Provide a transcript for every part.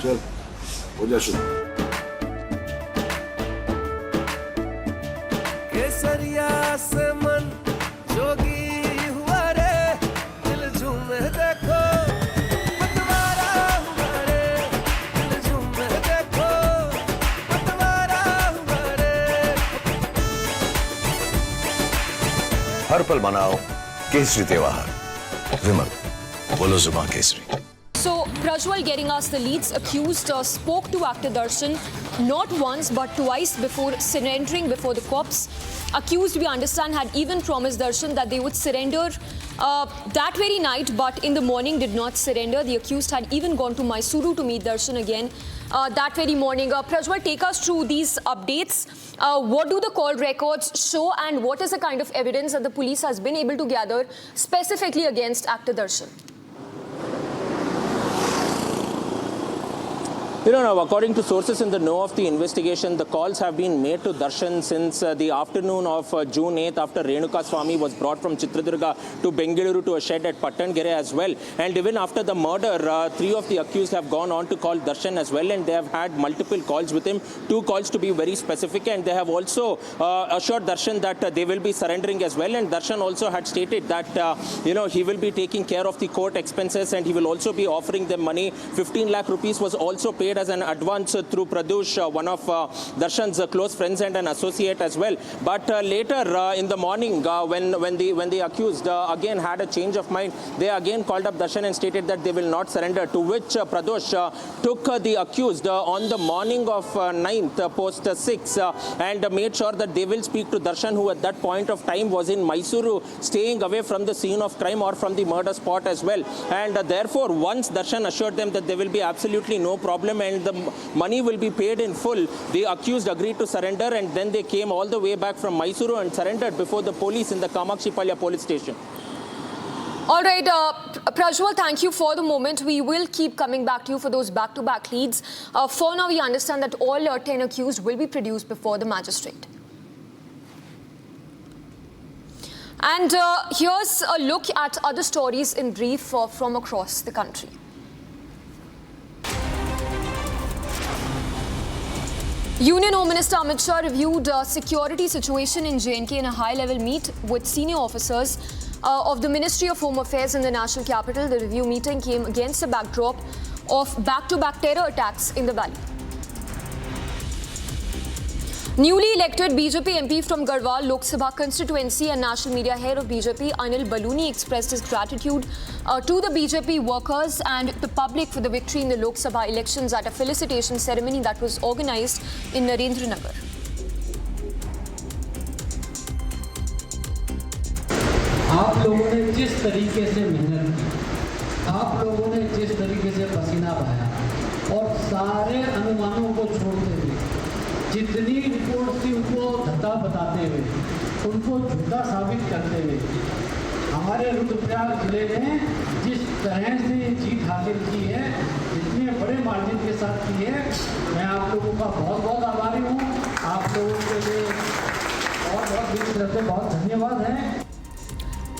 चल हो जा शुरू। केसरिया से मन जोगी हुआ रे, दिल झूमे देखो पतवारा हुआ रे, दिल झूमे देखो पतवारा हुआ रे। हर पल मनाओ केसरी त्योहार। विमल, बोलो जुबान Kesari. So, Prajwal getting us the leads. Accused spoke to actor Darshan not once but twice before surrendering before the cops. Accused, we understand, had even promised Darshan that they would surrender that very night, but in the morning did not surrender. The accused had even gone to Mysuru to meet Darshan again that very morning. Prajwal, take us through these updates. What do the call records show, and what is the kind of evidence that the police has been able to gather specifically against actor Darshan? According to sources in the know of the investigation, the calls have been made to Darshan since the afternoon of June 8th, after Renuka Swamy was brought from Chitradurga to Bengaluru to a shed at Pattangere as well. And even after the murder, 3 of the accused have gone on to call Darshan as well, and they have had multiple calls with him, 2 calls to be very specific, and they have also assured Darshan that they will be surrendering as well. And Darshan also had stated that, he will be taking care of the court expenses, and he will also be offering them money. 15 lakh rupees was also paid as an advance through Pradush, one of Darshan's close friends and an associate as well. But later in the morning, when the accused again had a change of mind, they again called up Darshan and stated that they will not surrender, to which Pradush took the accused on the morning of 9th post 6 and made sure that they will speak to Darshan, who at that point of time was in Mysuru, staying away from the scene of crime or from the murder spot as well. And therefore, once Darshan assured them that there will be absolutely no problem and the money will be paid in full, the accused agreed to surrender, and then they came all the way back from Mysuru and surrendered before the police in the Kamakshi Palya police station. All right, Prajwal, thank you for the moment. We will keep coming back to you for those back-to-back leads. For now, we understand that all 10 accused will be produced before the magistrate. And here's a look at other stories in brief from across the country. Union Home Minister Amit Shah reviewed security situation in J&K in a high-level meet with senior officers of the Ministry of Home Affairs in the national capital. The review meeting came against a backdrop of back-to-back terror attacks in the valley. Newly elected BJP MP from Garhwal Lok Sabha constituency and national media head of BJP Anil Baluni expressed his gratitude to the BJP workers and the public for the victory in the Lok Sabha elections at a felicitation ceremony that was organized in Narendra Nagar. आप लोगों ने जिस तरीके से मेहनत की, आप लोगों ने जिस तरीके से पसीना बहाया और सारे अनुमानों को छोड़ते हुए जितनी रिपोर्ट थी उनको धक्का बताते हुए, उनको झूठा साबित करते हुए हमारे रुद्रप्रयाग जिले ने जिस तरह से जीत हासिल की है, इतने बड़े मार्जिन के साथ की है, मैं आप लोगों का बहुत बहुत आभारी हूँ। आप लोगों के लिए बहुत दिल से बहुत धन्यवाद है।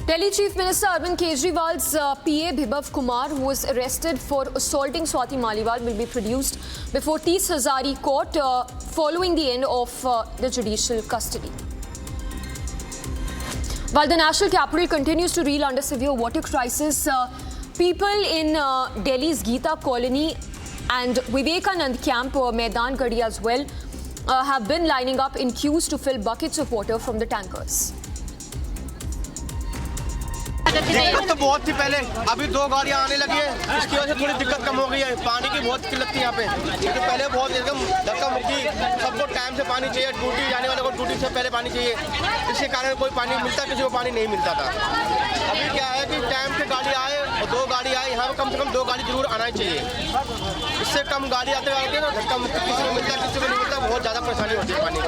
Delhi Chief Minister Arvind Kejriwal's PA Bibhav Kumar, who was arrested for assaulting Swati Maliwal, will be produced before Tees Hazari Court following the end of the judicial custody. While the national capital continues to reel under severe water crisis, people in Delhi's Geeta Colony and Vivekanand Camp, Maidan Gadi as well, have been lining up in queues to fill buckets of water from the tankers. दिक्कत तो बहुत थी पहले, अभी 2 गाड़ियाँ आने लगी है, इसकी वजह से थोड़ी दिक्कत कम हो गई है। पानी की बहुत किल्लत थी यहाँ पे, क्योंकि पहले बहुत एकदम धक्का मुक्की, सबको टाइम से पानी चाहिए, ड्यूटी जाने वाले को ड्यूटी से पहले पानी चाहिए, इसके कारण कोई पानी मिलता, किसी को पानी नहीं मिलता था। अभी क्या है कि टाइम से गाड़ी आए और 2 गाड़ी आए, यहाँ पर कम से कम 2 गाड़ी जरूर आना चाहिए। इससे कम गाड़ी आते आते ना धक्का मुक्की, किसी को मिलता किसी को नहीं मिलता, बहुत ज़्यादा परेशानी होती है पानी की।